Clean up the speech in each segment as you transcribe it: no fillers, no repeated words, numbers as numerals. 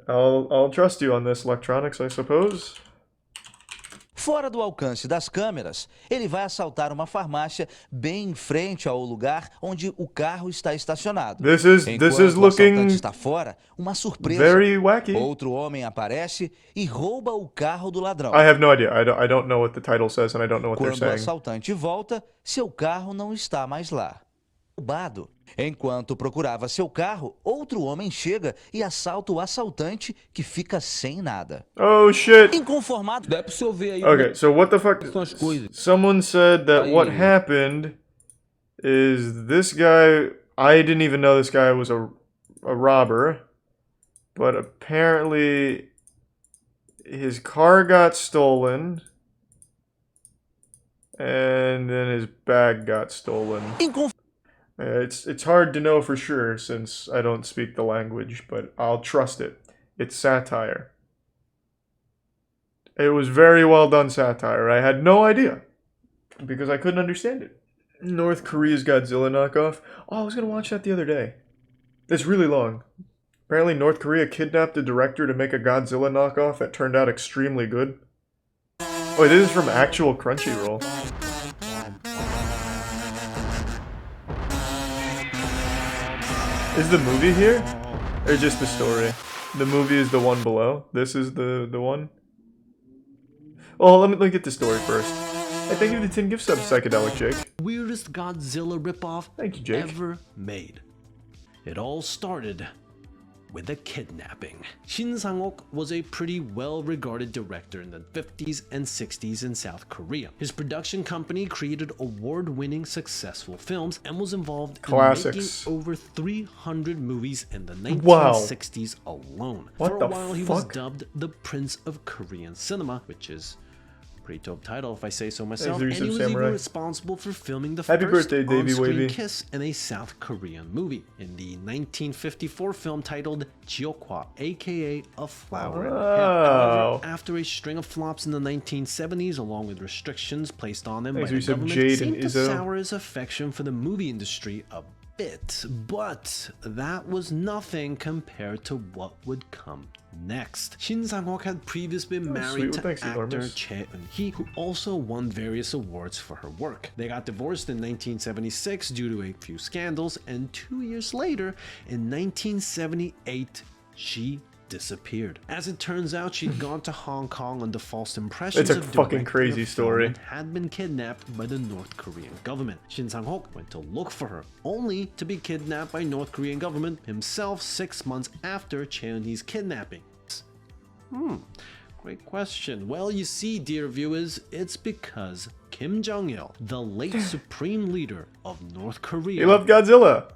I'll trust you on this, electronics, I suppose. Fora do alcance das câmeras, ele vai assaltar uma farmácia bem em frente ao lugar onde o carro está estacionado. This is Enquanto o looking assaltante está fora, uma surpresa. very wacky. Outro homem aparece e rouba o carro do ladrão. I have no idea. I don't know what the title says and I don't know what they're Quando o saying. assaltante volta, seu carro não está mais lá. Roubado. Enquanto procurava seu carro, outro homem chega e assalta o assaltante, que fica sem nada. Oh shit. Inconformado. Dá pra você ver aí. Okay, so what the fuck? São as coisas. Someone said that what happened is this guy, I didn't even know this guy was a robber, but apparently his car got stolen and then his bag got stolen. It's hard to know for sure since I don't speak the language, but I'll trust it. It's satire. It was very well done satire. I had no idea because I couldn't understand it. North Korea's Godzilla knockoff. Oh, I was gonna watch that the other day. It's really long. Apparently North Korea kidnapped a director to make a Godzilla knockoff that turned out extremely good. Oh, this is from actual Crunchyroll. Is the movie here? Or just the story? The movie is the one below. This is the one. Oh, let me get the story first. Hey, thank you for the 10 gift subs, Psychedelic Jake. Weirdest Godzilla ripoff Thank you, Jake. ever made. It all started with a kidnapping. Shin Sang-ok was a pretty well-regarded director in the 50s and 60s in South Korea. His production company created award-winning successful films and was involved in making over 300 movies in the 1960s alone. What For a the while, he was fuck? dubbed the Prince of Korean Cinema, which is pretty dope title if I say so myself, Thanks, and he was Samurai. even responsible for filming the Happy first birthday, Davey on-screen Wavy. kiss in a South Korean movie, in the 1954 film titled Jiokwa, aka A Flower in Hell. However, after a string of flops in the 1970s, along with restrictions placed on him by the government, seemed to sour his affection for the movie industry a bit, but that was nothing compared to what would come next. Shin Sang-ok had previously been married to actor Chae Eun-hee, who also won various awards for her work. They got divorced in 1976 due to a few scandals, and 2 years later, in 1978, she disappeared. As it turns out, she'd gone to Hong Kong under false impressions It's a fucking crazy story. And had been kidnapped by the North Korean government. Shin Sang-ok went to look for her, only to be kidnapped by North Korean government himself 6 months after Chae Eun-hee's kidnapping. Great question. Well, you see, dear viewers, it's because Kim Jong-il, the late supreme leader of North Korea, He loved Godzilla.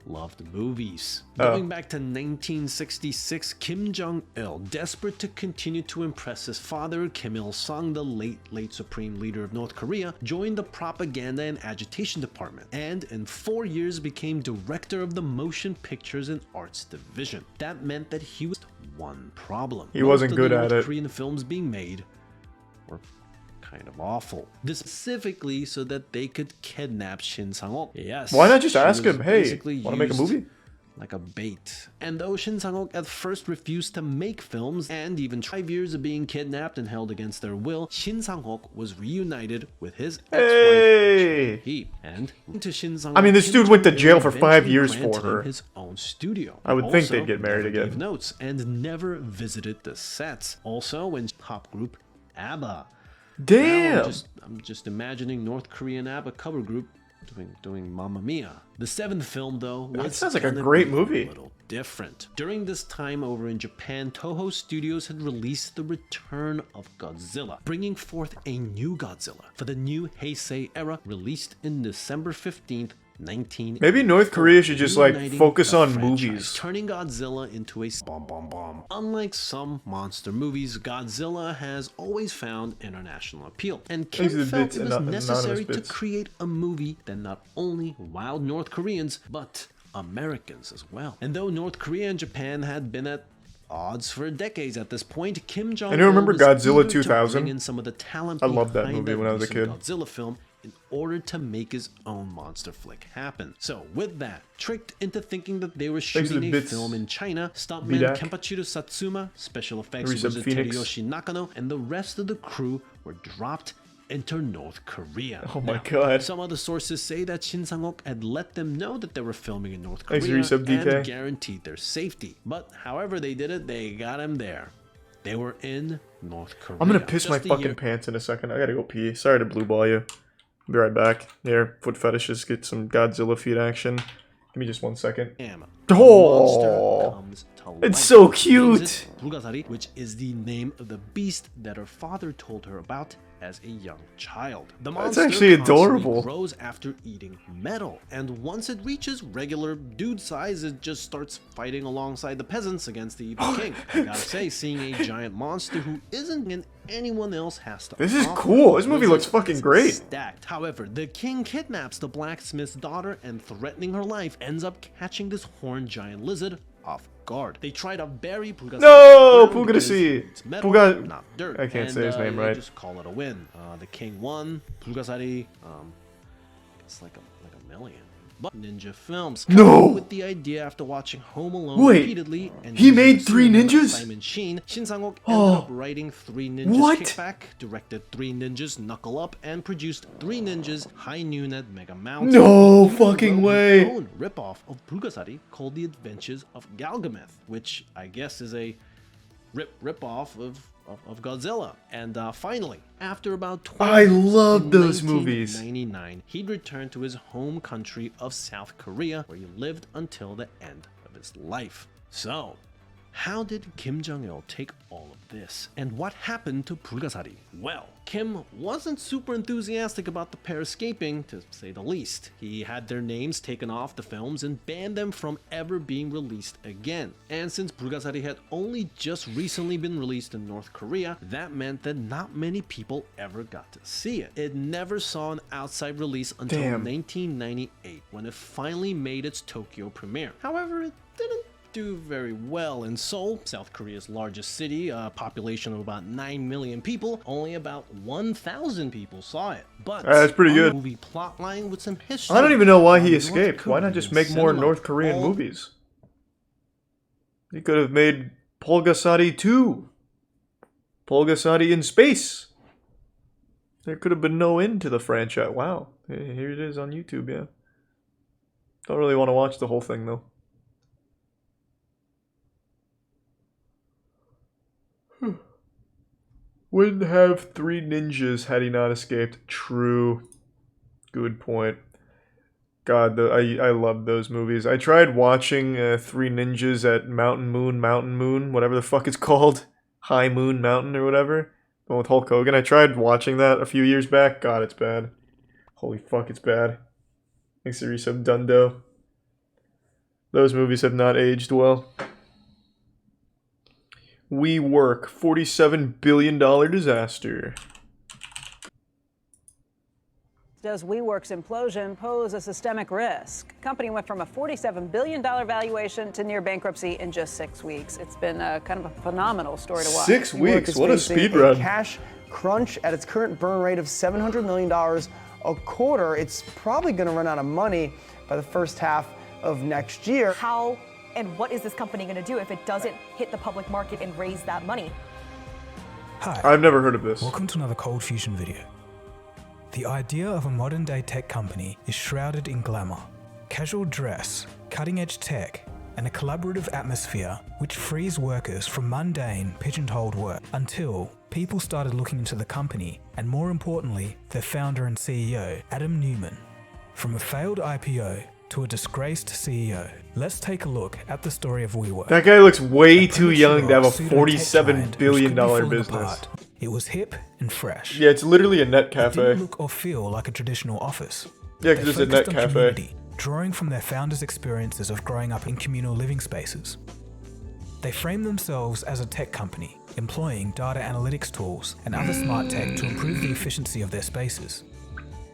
loved movies. Going back to 1966, Kim Jong-il, desperate to continue to impress his father, Kim Il-sung, the late supreme leader of North Korea, joined the propaganda and agitation department, and in 4 years became director of the motion pictures and arts division. That meant that he was one problem. He wasn't good at it. Most of the North Korean films being made were kind of awful. This specifically so that they could kidnap Shin Sang-ok. Yes. Why not just she ask was him, hey, basically want to make a used movie? like a bait. And though Shin Sang-ok at first refused to make films, and even 5 years of being kidnapped and held against their will, Shin Sang-ok was reunited with his ex-wife, Hee. And to Shin Sang-ok, I mean, this Kim dude went to Jong-il jail for 5 eventually years granted for her. him his own studio. I would think they'd get married never again. gave notes and never visited the sets. Also, when pop group ABBA. Damn! Now I'm just imagining North Korean ABBA cover group doing Mamma Mia. The seventh film, though, That was sounds like a gonna great be movie. A little different. During this time over in Japan, Toho Studios had released The Return of Godzilla, bringing forth a new Godzilla for the new Heisei era, released in December 15th, 1980. Maybe North Korea should just like Reuniting focus the on franchise, movies. turning Godzilla into a bomb. Unlike some monster movies, Godzilla has always found international appeal, and Kim These are the felt bits, it was anonymous necessary to bits. create a movie that not only wowed North Koreans, but Americans as well. And though North Korea and Japan had been at odds for decades at this point, Kim Jong-il remember was Godzilla eager to 2000? bring in some of the talent I loved that behind movie when I was a recent kid. Godzilla film in order to make his own monster flick happen. So with that, tricked into thinking that they were shooting a film in China, stuntman Kenpachiro Satsuma, special effects wizard Teruyoshi Nakano, and the rest of the crew were dropped into North Korea. Oh my god. Some other sources say that Shin Sang-ok had let them know that they were filming in North Korea and guaranteed their safety. But however they did it, they got him there. They were in North Korea. I'm gonna piss my fucking pants in a second. I gotta go pee. Sorry to blue ball you. Be right back. Here, foot fetishes, get some Godzilla feet action. Give me just 1 second. Oh, it's so cute. Pulgasari, which is the name of the beast that her father told her about as a young child. The monster actually adorable. grows after eating metal, and once it reaches regular dude size, it just starts fighting alongside the peasants against the evil king. I gotta say, seeing a giant monster who isn't in anyone else has to. This is cool. This movie looks fucking great. Stacked. However, the king kidnaps the blacksmith's daughter and, threatening her life, ends up catching this horned giant lizard off guard. They try to bury Pulgasari. No, Pulgasari. It's metal, not dirt. I can't say his name right. Just call it a win. The king won. Pulgasari, it's like a million. But ninja films. No. With the idea after watching Home Alone repeatedly, and he made 3 ninjas. Simon Sheen, Shin Sang-ok ended up writing 3 Ninjas Kickback, directed 3 Ninjas Knuckle Up, and produced 3 Ninjas High Noon at Mega Mountain. No fucking way. His own ripoff of Pulgasari called The Adventures of Galgameth, which I guess is a ripoff of Godzilla. And finally, after about 20 I years, love in those movies. 1999, he'd returned to his home country of South Korea, where he lived until the end of his life. So, how did Kim Jong-il take all of this? And what happened to Pulgasari? Well, Kim wasn't super enthusiastic about the pair escaping, to say the least. He had their names taken off the films and banned them from ever being released again. And since Pulgasari had only just recently been released in North Korea, that meant that not many people ever got to see it. It never saw an outside release until 1998, when it finally made its Tokyo premiere. However, it didn't do very well in Seoul, South Korea's largest city, a population of about 9 million people. Only about 1,000 people saw it. But that's pretty good. Movie plotline with some history. I don't even know why he escaped. Why not just make more North Korean movies? He could have made Pulgasari 2. Pulgasari in space. There could have been no end to the franchise. Wow. Here it is on YouTube, yeah. Don't really want to watch the whole thing, though. Wouldn't have 3 ninjas had he not escaped. True. Good point. God, I love those movies. I tried watching 3 Ninjas at Mountain Moon, whatever the fuck it's called. High Moon Mountain or whatever. The one with Hulk Hogan. I tried watching that a few years back. God, it's bad. Holy fuck, it's bad. Thanks to Resub Dundo. Those movies have not aged well. WeWork, $47 billion disaster. Does WeWork's implosion pose a systemic risk? The company went from a $47 billion valuation to near bankruptcy in just 6 weeks. It's been kind of a phenomenal story to watch. 6 weeks? What a speed run. Cash crunch at its current burn rate of $700 million a quarter. It's probably going to run out of money by the first half of next year. How and what is this company going to do if it doesn't hit the public market and raise that money? Hi. I've never heard of this. Welcome to another Cold Fusion video. The idea of a modern-day tech company is shrouded in glamour. Casual dress, cutting-edge tech, and a collaborative atmosphere which frees workers from mundane, pigeonholed work until people started looking into the company and, more importantly, their founder and CEO, Adam Neumann. From a failed IPO to a disgraced CEO, let's take a look at the story of WeWork. That guy looks way too young to have a $47 billion business. It was hip and fresh. Yeah, it's literally a net cafe. It didn't look or feel like a traditional office. Yeah, because it's a net cafe. Drawing from their founders' experiences of growing up in communal living spaces. They framed themselves as a tech company, employing data analytics tools and other smart tech to improve the efficiency of their spaces.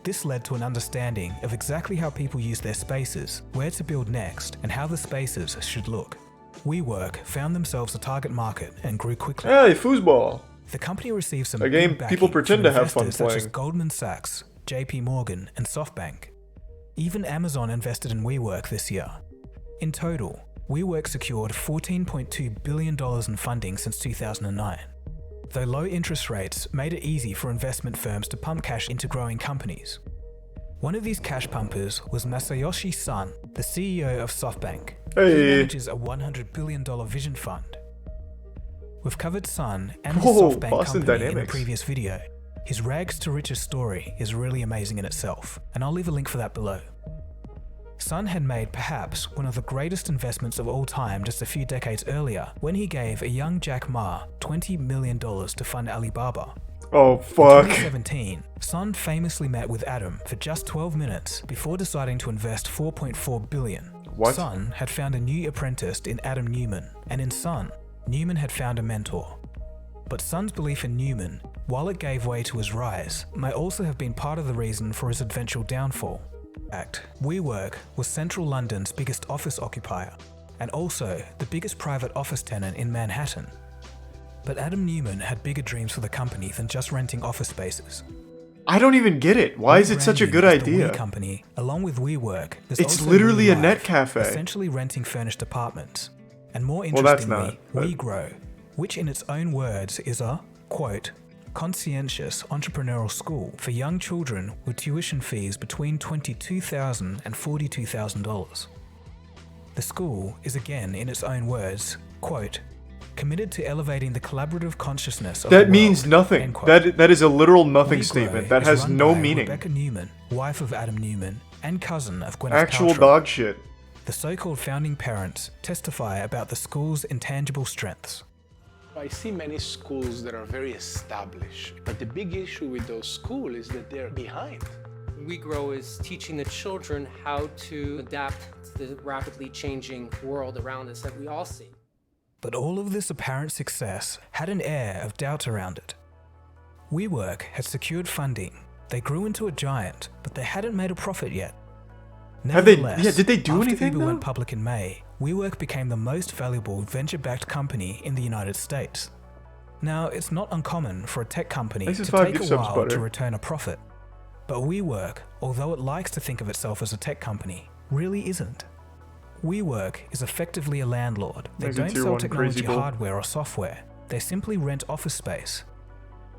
This led to an understanding of exactly how people use their spaces, where to build next, and how the spaces should look. WeWork found themselves a target market and grew quickly. Hey, foosball. The company received some a game people pretend to have fun such as playing. Goldman Sachs, JP Morgan, and SoftBank. Even Amazon invested in WeWork this year. In total, WeWork secured $14.2 billion in funding since 2009. Though low interest rates made it easy for investment firms to pump cash into growing companies. One of these cash pumpers was Masayoshi Son, the CEO of SoftBank. Hey. He manages a $100 billion vision fund. We've covered Son and his SoftBank Boston company in a Dynamics. previous video. His rags to riches story is really amazing in itself, and I'll leave a link for that below. Son had made perhaps one of the greatest investments of all time just a few decades earlier when he gave a young Jack Ma $20 million to fund Alibaba. Oh, In fuck. 2017, Son famously met with Adam for just 12 minutes before deciding to invest $4.4 billion. What? Son had found a new apprentice in Adam Neumann, and in Son, Neumann had found a mentor. But Son's belief in Neumann, while it gave way to his rise, may also have been part of the reason for his eventual downfall. In fact, WeWork was central London's biggest office occupier, and also the biggest private office tenant in Manhattan. But Adam Neumann had bigger dreams for the company than just renting office spaces. I don't even get it. Why is it such a good The idea? We company, along with WeWork, there's It's also literally a WeLife, net cafe. essentially renting furnished apartments. And more Well, that's interestingly, not, but- WeGrow, which in its own words is a, quote, conscientious entrepreneurial school for young children with tuition fees between $22,000 and $42,000. The school is again, in its own words, quote, committed to elevating the collaborative consciousness of That the means world, nothing. end quote. That is a literal nothing WeGrow statement. That is has run no by meaning. Rebecca Neumann, wife of Adam Neumann and cousin of Gwyneth Actual Paltrow. dog shit. The so-called founding parents testify about the school's intangible strengths. I see many schools that are very established, but the big issue with those schools is that they're behind. WeGrow is teaching the children how to adapt to the rapidly changing world around us that we all see. But all of this apparent success had an air of doubt around it. WeWork had secured funding, they grew into a giant, but they hadn't made a profit yet. Have they- Nevertheless, yeah, did they do after anything, Uber though? went public in May, WeWork became the most valuable venture-backed company in the United States. Now, it's not uncommon for a tech company This to is 5 take a gift subs, while butter. to return a profit. But WeWork, although it likes to think of itself as a tech company, really isn't. WeWork is effectively a landlord. They Makes it don't tier sell 1 technology crazy bull. hardware or software. They simply rent office space.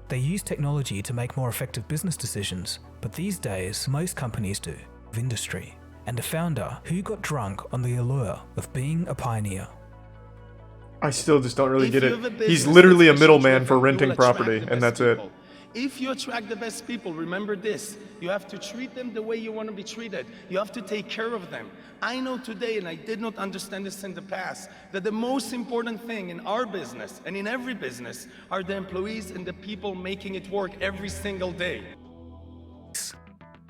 They use technology to make more effective business decisions, but these days, most companies do, of industry, and a founder who got drunk on the allure of being a pioneer. I still just don't really If get you it. have a He's business literally a that's middleman for mission-driven, you renting will attract property, the and best that's it. people. If you attract the best people, remember this. You have to treat them the way you want to be treated. You have to take care of them. I know today, and I did not understand this in the past, that the most important thing in our business and in every business are the employees and the people making it work every single day.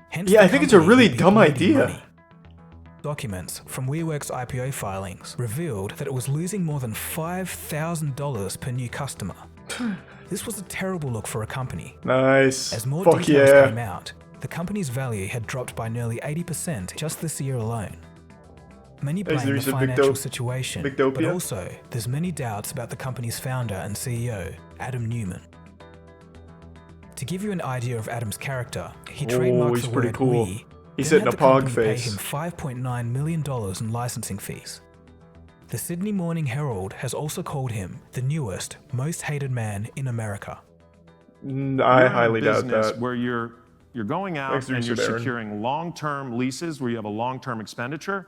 Hence Yeah, the I think it's a company really would be dumb bleeding idea. money. Documents from WeWork's IPO filings revealed that it was losing more than $5,000 per new customer. This was a terrible look for a company. Nice. As more Fuck details yeah. came out, the company's value had dropped by nearly 80% just this year alone. Many Is blame there the some big financial dope- situation, big but dopia? also there's many doubts about the company's founder and CEO, Adam Neumann. To give you an idea of Adam's character, he trademarked he's the pretty word cool. "we," He's then sitting had a the pog company pay face. him $5.9 million in licensing fees. The Sydney Morning Herald has also called him the newest, most hated man in America. I You're in a highly doubt business that. where you're going out Thanks for and you're research, Aaron. securing long-term leases where you have a long-term expenditure,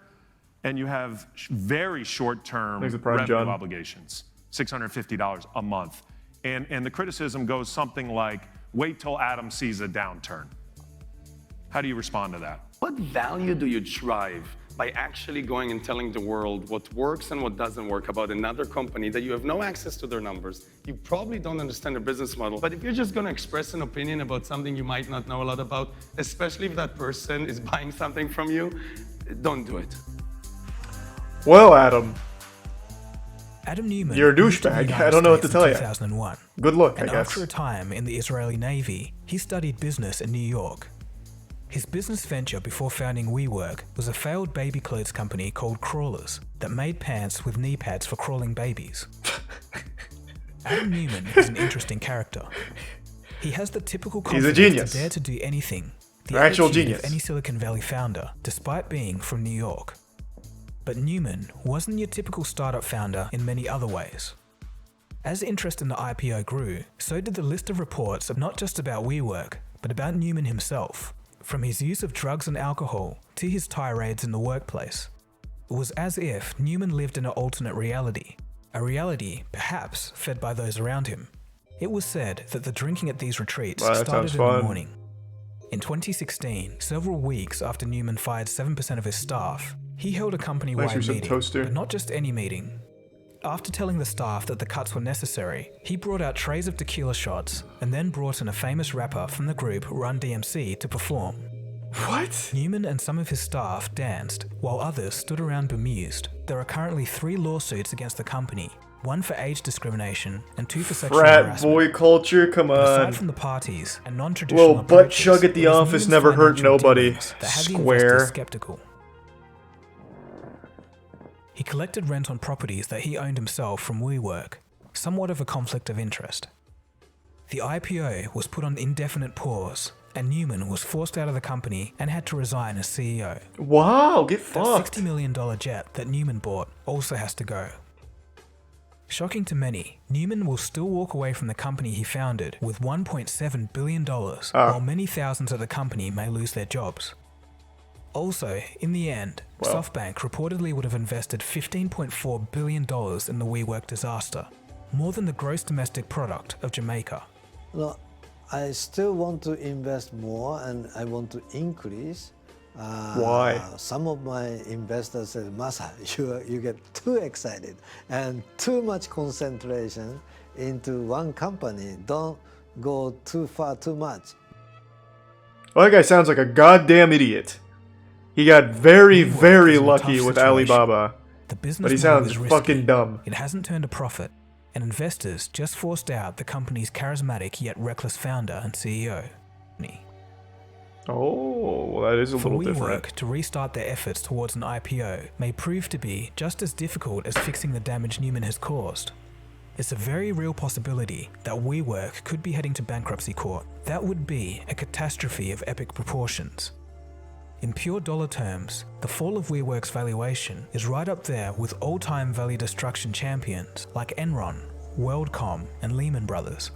and you have very short-term Thanks for Prime, revenue John. obligations, $650 a month. And the criticism goes something like, wait till Adam sees a downturn. How do you respond to that? What value do you drive by actually going and telling the world what works and what doesn't work about another company that you have no access to their numbers? You probably don't understand their business model. But if you're just going to express an opinion about something you might not know a lot about, especially if that person is buying something from you, don't do it. Well, Adam, Adam Neumann you're a moved to the douchebag. United I don't know what to States tell in you. 2001. Good luck, I And guess. after a time in the Israeli Navy, he studied business in New York. His business venture before founding WeWork was a failed baby clothes company called Crawlers that made pants with knee pads for crawling babies. Adam Neumann is an interesting character. He has the typical He's a confidence genius. to dare to do anything, the Actual attitude genius. of any Silicon Valley founder, despite being from New York. But Neumann wasn't your typical startup founder in many other ways. As interest in the IPO grew, so did the list of reports of not just about WeWork, but about Neumann himself, from his use of drugs and alcohol to his tirades in the workplace. It was as if Neumann lived in an alternate reality, a reality perhaps fed by those around him. It was said that the drinking at these retreats started in the morning. In 2016, several weeks after Neumann fired 7% of his staff, he held a company-wide meeting, but not just any meeting. After telling the staff that the cuts were necessary, he brought out trays of tequila shots and then brought in a famous rapper from the group Run DMC to perform. What? Neumann and some of his staff danced, while others stood around bemused. There are currently 3 lawsuits against the company, 1 for age discrimination and 2 for sexual harassment. Frat boy culture, come on. Aside from the parties and non-traditional little butt chug at the office never hurt nobody. Square. Skeptical. He collected rent on properties that he owned himself from WeWork, somewhat of a conflict of interest. The IPO was put on indefinite pause, and Neumann was forced out of the company and had to resign as CEO. Wow, get fucked. That $60 million jet that Neumann bought also has to go. Shocking to many, Neumann will still walk away from the company he founded with $1.7 billion, while many thousands at the company may lose their jobs. Also, in the end, SoftBank reportedly would have invested $15.4 billion in the WeWork disaster, more than the gross domestic product of Jamaica. No, I still want to invest more and I want to increase. Why? Some of my investors said, Masa, you get too excited and too much concentration into one company. Don't go too far, too much. Well, that guy sounds like a goddamn idiot. He got very, very lucky with Alibaba, but he sounds fucking dumb. It hasn't turned a profit, and investors just forced out the company's charismatic yet reckless founder and CEO. Oh, well, that is a little different. For WeWork to restart their efforts towards an IPO may prove to be just as difficult as fixing the damage Neumann has caused. It's a very real possibility that WeWork could be heading to bankruptcy court. That would be a catastrophe of epic proportions. In pure dollar terms, the fall of WeWork's valuation is right up there with all-time value destruction champions like Enron, WorldCom, and Lehman Brothers.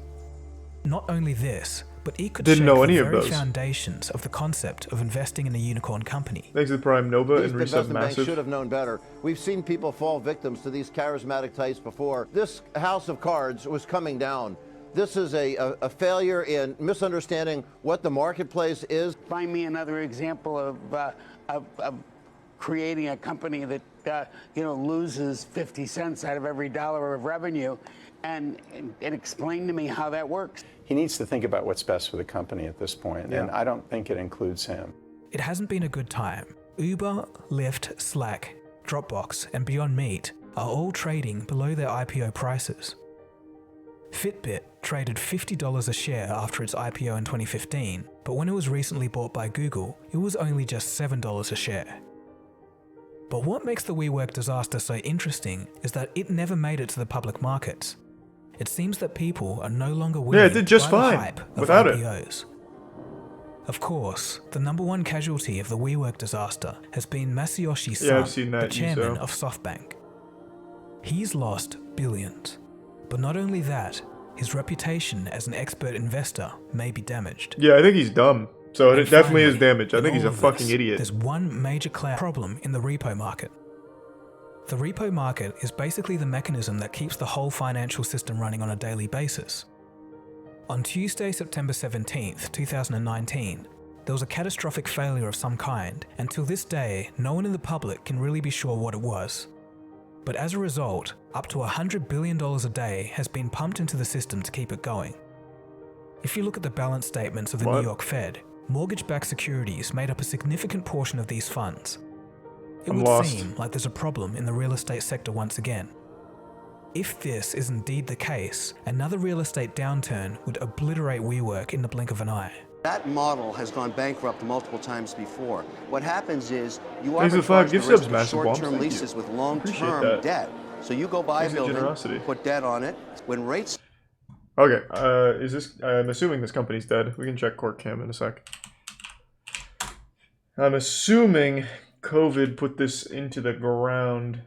Not only this, but it could shake the very foundations of the concept of investing in a unicorn company. Thanks to the Prime Nova and Reset investment Massive. banks should have known better. We've seen people fall victims to these charismatic types before. This house of cards was coming down. This is a failure in misunderstanding what the marketplace is. Find me another example of creating a company that loses 50 cents out of every dollar of revenue, and explain to me how that works. He needs to think about what's best for the company at this point, and I don't think it includes him. It hasn't been a good time. Uber, Lyft, Slack, Dropbox, and Beyond Meat are all trading below their IPO prices. Fitbit traded $50 a share after its IPO in 2015, but when it was recently bought by Google, it was only just $7 a share. But what makes the WeWork disaster so interesting is that it never made it to the public markets. It seems that people are no longer willing it did just to buy the fine hype without of IPOs. Of course, the number one casualty of the WeWork disaster has been Masayoshi Son, the chairman of SoftBank. He's lost billions. But not only that, his reputation as an expert investor may be damaged. Yeah, I think he's dumb. So it definitely is finally, damaged. I think he's a in all of fucking this, idiot. There's one major problem in the repo market. The repo market is basically the mechanism that keeps the whole financial system running on a daily basis. On Tuesday, September 17th, 2019, there was a catastrophic failure of some kind, and till this day, no one in the public can really be sure what it was. But as a result, up to $100 billion a day has been pumped into the system to keep it going. If you look at the balance statements of the New York Fed, mortgage-backed securities made up a significant portion of these funds. It would seem like there's a problem in the real estate sector once again. If this is indeed the case, another real estate downturn would obliterate WeWork in the blink of an eye. That model has gone bankrupt multiple times before. What happens is you Thanks for the arbitrage the gift risk subs, of Massive short-term Bombs. leases with Appreciate long-term that. debt. So you go buy a building, put debt on it. When rates... Okay, is this... I'm assuming this company's dead. We can check Court Cam in a sec. I'm assuming COVID put this into the ground.